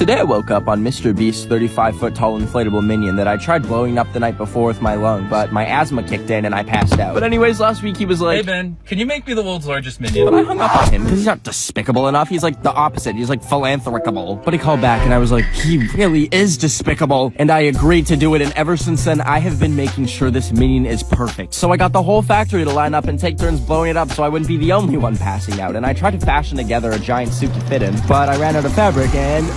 Today I woke up on Mr. Beast's 35-foot tall inflatable minion that I tried blowing up the night before with my lung, but my asthma kicked in and I passed out. But anyways, last week he was like, "Hey Ben, can you make me the world's largest minion?" But I hung up on him because he's not despicable enough. He's like the opposite. He's like philanthropicable. But he called back and I was like, he really is despicable. And I agreed to do it, and ever since then I have been making sure this minion is perfect. So I got the whole factory to line up and take turns blowing it up so I wouldn't be the only one passing out. And I tried to fashion together a giant suit to fit him, but I ran out of fabric and...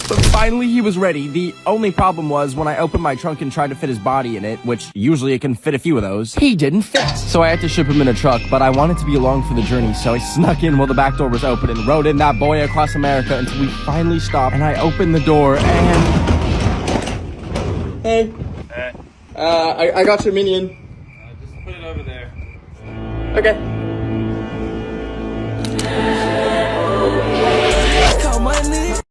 But finally he was ready. The only problem was when I opened my trunk and tried to fit his body in it, which usually it can fit a few of those, he didn't fit. So I had to ship him in a truck, but I wanted to be along for the journey, so I snuck in while the back door was open and rode in that boy across America until we finally stopped, and I opened the door and... Hey. Hey. I got your minion. Just put it over there. Okay.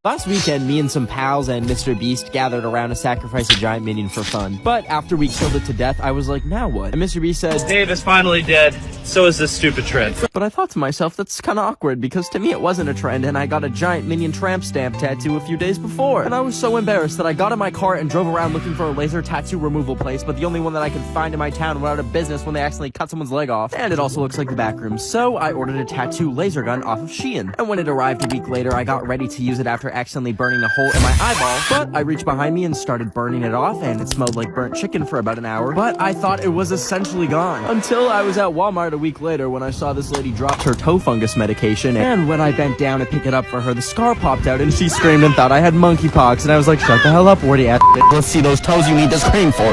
Last weekend, me and some pals and Mr. Beast gathered around to sacrifice a giant minion for fun. But after we killed it to death, I was like, now what? And Mr. Beast said, "Dave is finally dead. So is this stupid trend." But I thought to myself, that's kind of awkward, because to me it wasn't a trend, and I got a giant minion tramp stamp tattoo a few days before. And I was so embarrassed that I got in my car and drove around looking for a laser tattoo removal place, but the only one that I could find in my town went out of business when they accidentally cut someone's leg off. And it also looks like the back room, so I ordered a tattoo laser gun off of Shein. And when it arrived a week later, I got ready to use it after accidentally burning a hole in my eyeball, but I reached behind me and started burning it off, and it smelled like burnt chicken for about an hour, but I thought it was essentially gone. Until I was at Walmart a week later when I saw this lady drop her toe fungus medication, and when I bent down to pick it up for her, the scar popped out and she screamed and thought I had monkeypox, and I was like, shut the hell up, warty ass bitch. Let's see those toes you need to scream for.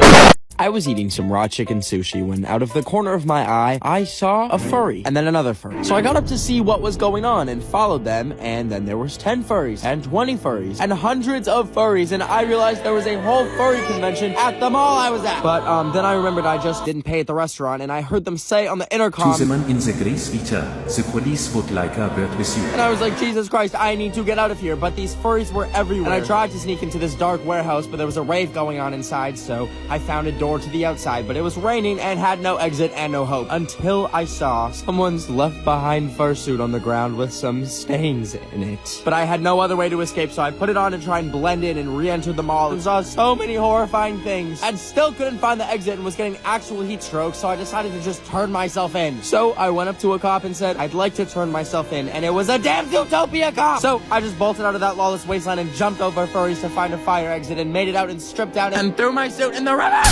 I was eating some raw chicken sushi when out of the corner of my eye, I saw a furry and then another furry. So I got up to see what was going on and followed them, and then there was 10 furries and 20 furries and hundreds of furries, and I realized there was a whole furry convention at the mall I was at. But then I remembered I just didn't pay at the restaurant, and I heard them say on the intercom, "To the man in the gray sweater, the police would like a word with you." And I was like, Jesus Christ, I need to get out of here. But these furries were everywhere. And I tried to sneak into this dark warehouse, but there was a rave going on inside, so I found a door to the outside, but it was raining and had no exit and no hope, until I saw someone's left behind fursuit on the ground with some stains in it. But I had no other way to escape, so I put it on to try and blend in and re-enter the mall and saw so many horrifying things and still couldn't find the exit and was getting actual heat strokes, so I decided to just turn myself in. So I went up to a cop and said, I'd like to turn myself in, and it was a damn Zootopia cop! So I just bolted out of that lawless wasteland and jumped over furries to find a fire exit and made it out and stripped out and threw my suit in the river!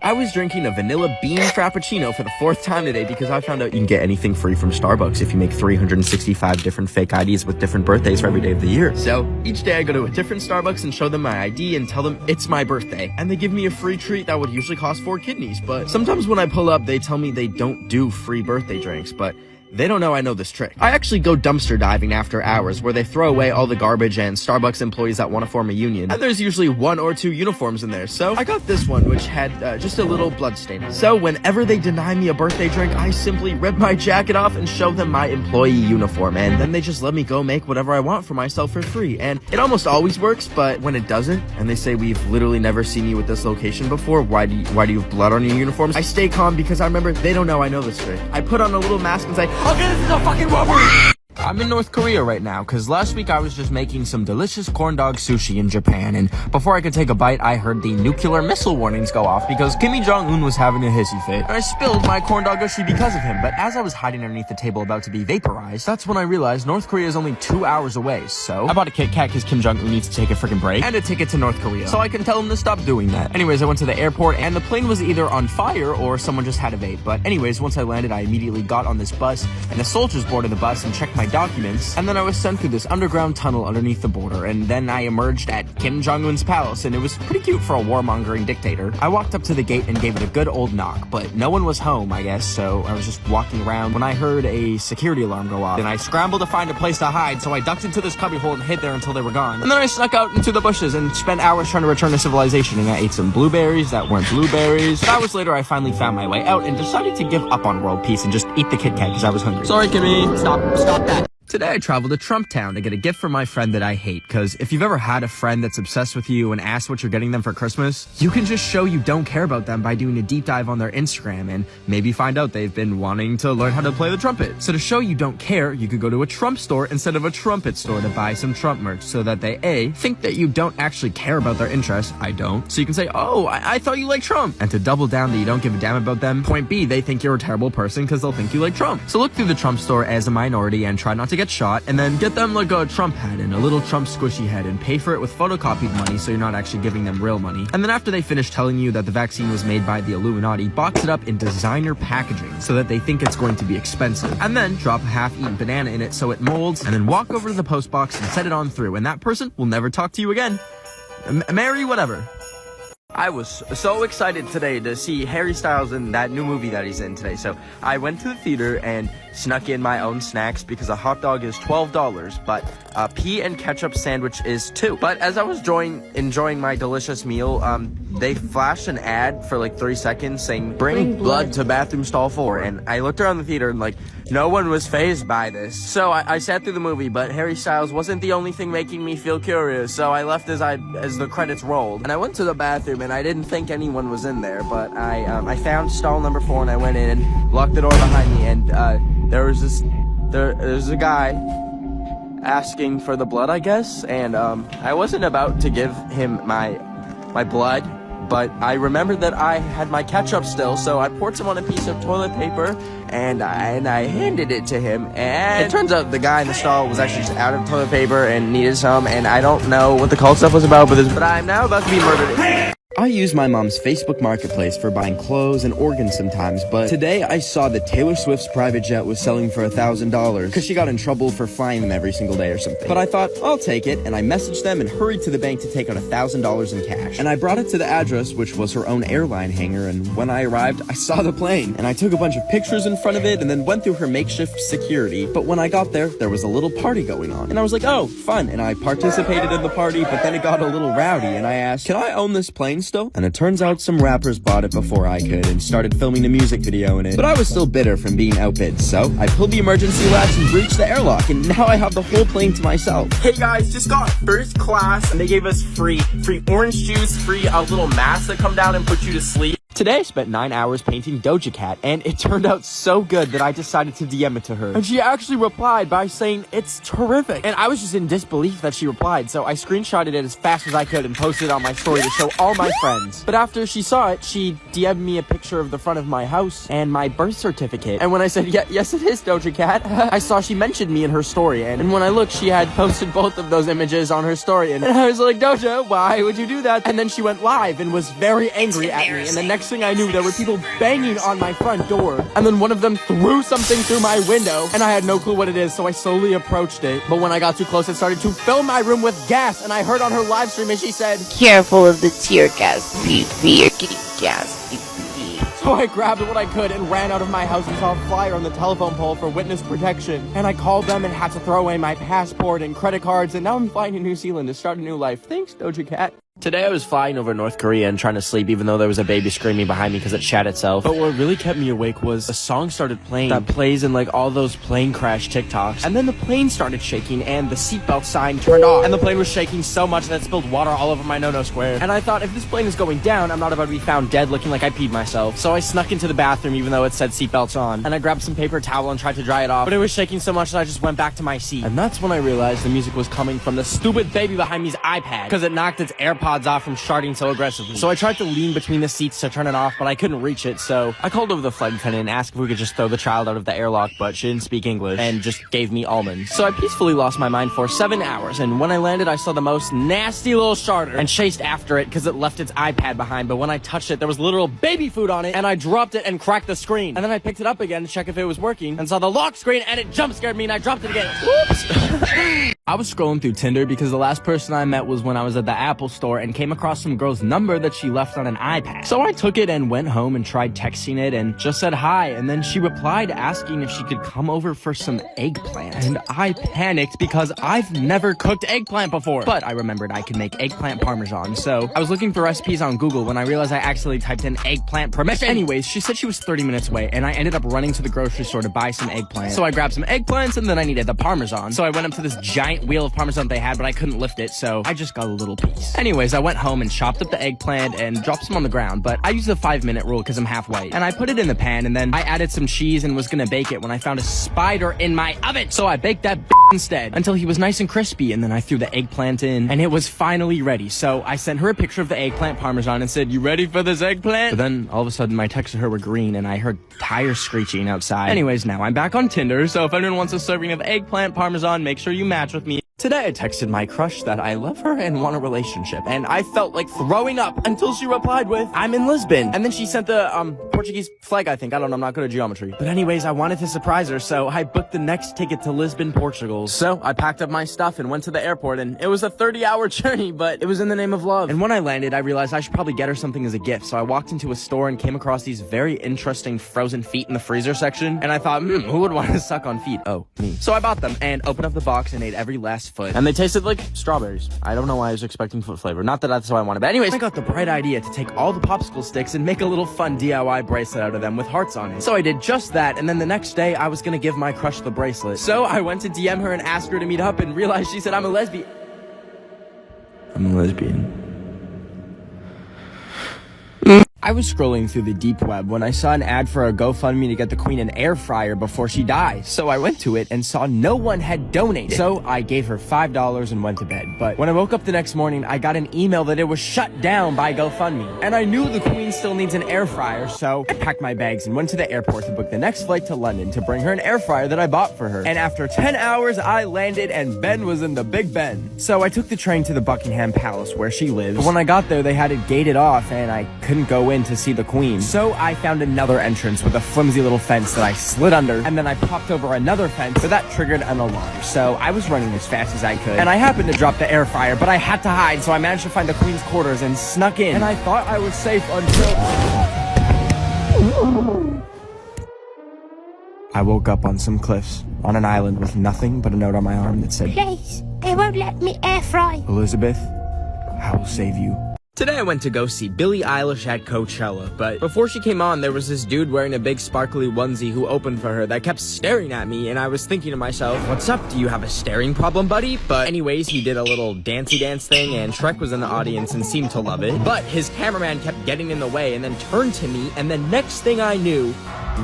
I was drinking a vanilla bean frappuccino for the 4th time today because I found out you can get anything free from Starbucks if you make 365 different fake IDs with different birthdays for every day of the year. So each day I go to a different Starbucks and show them my ID and tell them it's my birthday. And they give me a free treat that would usually cost 4 kidneys. But sometimes when I pull up, they tell me they don't do free birthday drinks, but they don't know I know this trick. I actually go dumpster diving after hours, where they throw away all the garbage and Starbucks employees that want to form a union. And there's usually 1 or 2 uniforms in there. So I got this one, which had just a little blood stain. So whenever they deny me a birthday drink, I simply rip my jacket off and show them my employee uniform. And then they just let me go make whatever I want for myself for free. And it almost always works, but when it doesn't, and they say, we've literally never seen you at this location before, why do you have blood on your uniforms? I stay calm because I remember they don't know I know this trick. I put on a little mask and say, okay, this is a fucking robbery! I'm in North Korea right now, because last week I was just making some delicious corn dog sushi in Japan, and before I could take a bite, I heard the nuclear missile warnings go off because Kim Jong-un was having a hissy fit, and I spilled my corn dog sushi because of him. But as I was hiding underneath the table about to be vaporized, that's when I realized North Korea is only 2 hours away, so I bought a Kit Kat because Kim Jong-un needs to take a freaking break, and a ticket to North Korea, so I can tell him to stop doing that. Anyways, I went to the airport, and the plane was either on fire or someone just had a vape. But anyways, once I landed, I immediately got on this bus, and the soldiers boarded the bus and checked my documents, and then I was sent through this underground tunnel underneath the border, and then I emerged at Kim Jong-un's palace, and it was pretty cute for a warmongering dictator. I walked up to the gate and gave it a good old knock, but no one was home, I guess, so I was just walking around when I heard a security alarm go off. Then I scrambled to find a place to hide, so I ducked into this cubbyhole and hid there until they were gone. And then I snuck out into the bushes and spent hours trying to return to civilization, and I ate some blueberries that weren't blueberries. But hours later, I finally found my way out and decided to give up on world peace and just eat the Kit Kat because I was hungry. Sorry, Kimmy. Stop that. Today I traveled to Trump Town to get a gift for my friend that I hate, because if you've ever had a friend that's obsessed with you and asks what you're getting them for Christmas, you can just show you don't care about them by doing a deep dive on their Instagram and maybe find out they've been wanting to learn how to play the trumpet. So to show you don't care, you could go to a Trump store instead of a trumpet store to buy some Trump merch so that they A, think that you don't actually care about their interests, I don't, so you can say, oh, I thought you liked Trump, and to double down that you don't give a damn about them, point B, they think you're a terrible person because they'll think you like Trump. So look through the Trump store as a minority and try not to get shot, and then get them like a Trump hat and a little Trump squishy head and pay for it with photocopied money so you're not actually giving them real money. And then after they finish telling you that the vaccine was made by the Illuminati, box it up in designer packaging so that they think it's going to be expensive. And then drop a half-eaten banana in it so it molds, and then walk over to the post box and set it on through, and that person will never talk to you again. Mary whatever. I was so excited today to see Harry Styles in that new movie that he's in today. So I went to the theater and snuck in my own snacks because a hot dog is $12, but a pea and ketchup sandwich is $2. But as I was enjoying my delicious meal, they flashed an ad for like 3 seconds saying, bring blood to bathroom stall 4. And I looked around the theater and like, no one was fazed by this. So I sat through the movie, but Harry Styles wasn't the only thing making me feel curious. So I left as the credits rolled. And I went to the bathroom and I didn't think anyone was in there, but I found stall number 4 and I went in and locked the door behind me, and there was a guy asking for the blood, I guess, and I wasn't about to give him my blood, but I remembered that I had my ketchup still, so I poured some on a piece of toilet paper and I handed it to him, and it turns out the guy in the stall was actually just out of toilet paper and needed some, and I don't know what the cult stuff was about, but I'm now about to be murdered. I use my mom's Facebook Marketplace for buying clothes and organs sometimes, but today I saw that Taylor Swift's private jet was selling for $1,000 because she got in trouble for flying them every single day or something. But I thought, I'll take it, and I messaged them and hurried to the bank to take out $1,000 in cash. And I brought it to the address, which was her own airline hangar, and when I arrived, I saw the plane, and I took a bunch of pictures in front of it and then went through her makeshift security. But when I got there was a little party going on, and I was like, oh, fun, and I participated in the party, but then it got a little rowdy, and I asked, can I own this plane still? And it turns out some rappers bought it before I could and started filming a music video in it. But I was still bitter from being outbid, so I pulled the emergency latch and breached the airlock, and now I have the whole plane to myself. Hey guys, just got first class, and they gave us free orange juice, free a little mask that come down and put you to sleep. Today I spent 9 hours painting Doja Cat, and it turned out so good that I decided to DM it to her. And she actually replied by saying, it's terrific. And I was just in disbelief that she replied, so I screenshotted it as fast as I could and posted it on my story to show all my friends. But after she saw it, she DM'd me a picture of the front of my house and my birth certificate. And when I said, yes it is Doja Cat, I saw she mentioned me in her story, and when I looked, she had posted both of those images on her story, and I was like, Doja, why would you do that? And then she went live and was very angry at me, and the next thing I knew, there were people banging on my front door, and then one of them threw something through my window, and I had no clue what it is, so I slowly approached it. But when I got too close, it started to fill my room with gas, and I heard on her live stream, and she said, careful of the tear gas, you're getting gas. So I grabbed what I could and ran out of my house and saw a flyer on the telephone pole for witness protection. And I called them and had to throw away my passport and credit cards, and now I'm flying to New Zealand to start a new life. Thanks, Doja Cat. Today I was flying over North Korea and trying to sleep even though there was a baby screaming behind me because it shat itself. But what really kept me awake was a song started playing that plays in like all those plane crash TikToks. And then the plane started shaking and the seatbelt sign turned off. And the plane was shaking so much that it spilled water all over my no-no square. And I thought, if this plane is going down, I'm not about to be found dead looking like I peed myself. So I snuck into the bathroom even though it said seatbelts on. And I grabbed some paper towel and tried to dry it off. But it was shaking so much that I just went back to my seat. And that's when I realized the music was coming from the stupid baby behind me's iPad because it knocked its AirPods off from sharding so aggressively. So I tried to lean between the seats to turn it off, but I couldn't reach it, so I called over the flight attendant and asked if we could just throw the child out of the airlock, but she didn't speak English and just gave me almonds. So I peacefully lost my mind for 7 hours, and when I landed, I saw the most nasty little sharder and chased after it because it left its iPad behind, but when I touched it, there was literal baby food on it, and I dropped it and cracked the screen. And then I picked it up again to check if it was working, and saw the lock screen, and it jump scared me, and I dropped it again. Whoops! I was scrolling through Tinder because the last person I met was when I was at the Apple store and came across some girl's number that she left on an iPad. So I took it and went home and tried texting it and just said hi, and then she replied asking if she could come over for some eggplant. And I panicked because I've never cooked eggplant before. But I remembered I could make eggplant parmesan, so I was looking for recipes on Google when I realized I accidentally typed in eggplant permission. Anyways, she said she was 30 minutes away, and I ended up running to the grocery store to buy some eggplant. So I grabbed some eggplants, and then I needed the parmesan. So I went up to this giant wheel of parmesan they had, but I couldn't lift it, so I just got a little piece. Anyways, I went home and chopped up the eggplant and dropped some on the ground, but I used the 5-minute rule because I'm half white. And I put it in the pan, and then I added some cheese and was gonna bake it when I found a spider in my oven. So I baked that instead until he was nice and crispy, and then I threw the eggplant in, and it was finally ready. So I sent her a picture of the eggplant parmesan and said, "You ready for this eggplant?" But then all of a sudden my texts to her were green, and I heard tires screeching outside. Anyways, now I'm back on Tinder, so if anyone wants a serving of eggplant parmesan, make sure you match with me. Today I texted my crush that I love her and want a relationship, and I felt like throwing up until she replied with, "I'm in Lisbon." And then she sent the, Portuguese flag, I think. I don't know, I'm not good at geometry. But anyways, I wanted to surprise her, so I booked the next ticket to Lisbon, Portugal. So I packed up my stuff and went to the airport, and it was a 30-hour journey, but it was in the name of love. And when I landed, I realized I should probably get her something as a gift, so I walked into a store and came across these very interesting frozen feet in the freezer section, and I thought, who would want to suck on feet? Oh, me. So I bought them, and opened up the box and ate every last foot. And they tasted like strawberries. I don't know why I was expecting foot flavor. Not that that's what I wanted, but anyways, I got the bright idea to take all the popsicle sticks and make a little fun DIY bracelet out of them with hearts on it. So I did just that, and then the next day, I was gonna give my crush the bracelet. So I went to DM her and asked her to meet up and realized she said, I'm a lesbian. I was scrolling through the deep web when I saw an ad for a GoFundMe to get the Queen an air fryer before she dies. So I went to it and saw no one had donated. So I gave her $5 and went to bed. But when I woke up the next morning, I got an email that it was shut down by GoFundMe. And I knew the Queen still needs an air fryer, so I packed my bags and went to the airport to book the next flight to London to bring her an air fryer that I bought for her. And after 10 hours, I landed and Ben was in the Big Ben. So I took the train to the Buckingham Palace where she lives. But when I got there, they had it gated off and I couldn't go in to see the Queen. So I found another entrance with a flimsy little fence that I slid under, and then I popped over another fence, but that triggered an alarm. So I was running as fast as I could, and I happened to drop the air fryer, but I had to hide, so I managed to find the Queen's quarters and snuck in. And I thought I was safe until I woke up on some cliffs on an island with nothing but a note on my arm that said, Please, they won't let me air fry. Elizabeth, I will save you. Today I went to go see Billie Eilish at Coachella, but before she came on, there was this dude wearing a big sparkly onesie who opened for her that kept staring at me, and I was thinking to myself, what's up, do you have a staring problem, buddy? But anyways, he did a little dancey dance thing, and Shrek was in the audience and seemed to love it, but his cameraman kept getting in the way and then turned to me, and the next thing I knew,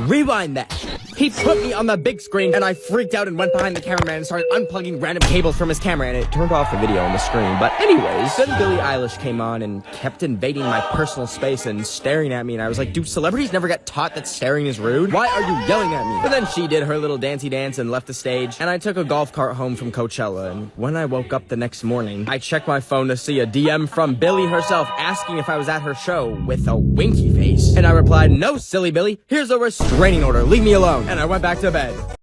rewind that. He put me on the big screen, and I freaked out and went behind the cameraman and started unplugging random cables from his camera, and it turned off the video on the screen. But anyways, then Billie Eilish came on and kept invading my personal space and staring at me, and I was like, dude, celebrities never get taught that staring is rude? Why are you yelling at me? But then she did her little dancey dance and left the stage, and I took a golf cart home from Coachella, and when I woke up the next morning, I checked my phone to see a DM from Billie herself asking if I was at her show with a winky face. And I replied, no, silly Billie, here's a restraining order, leave me alone. And I went back to bed.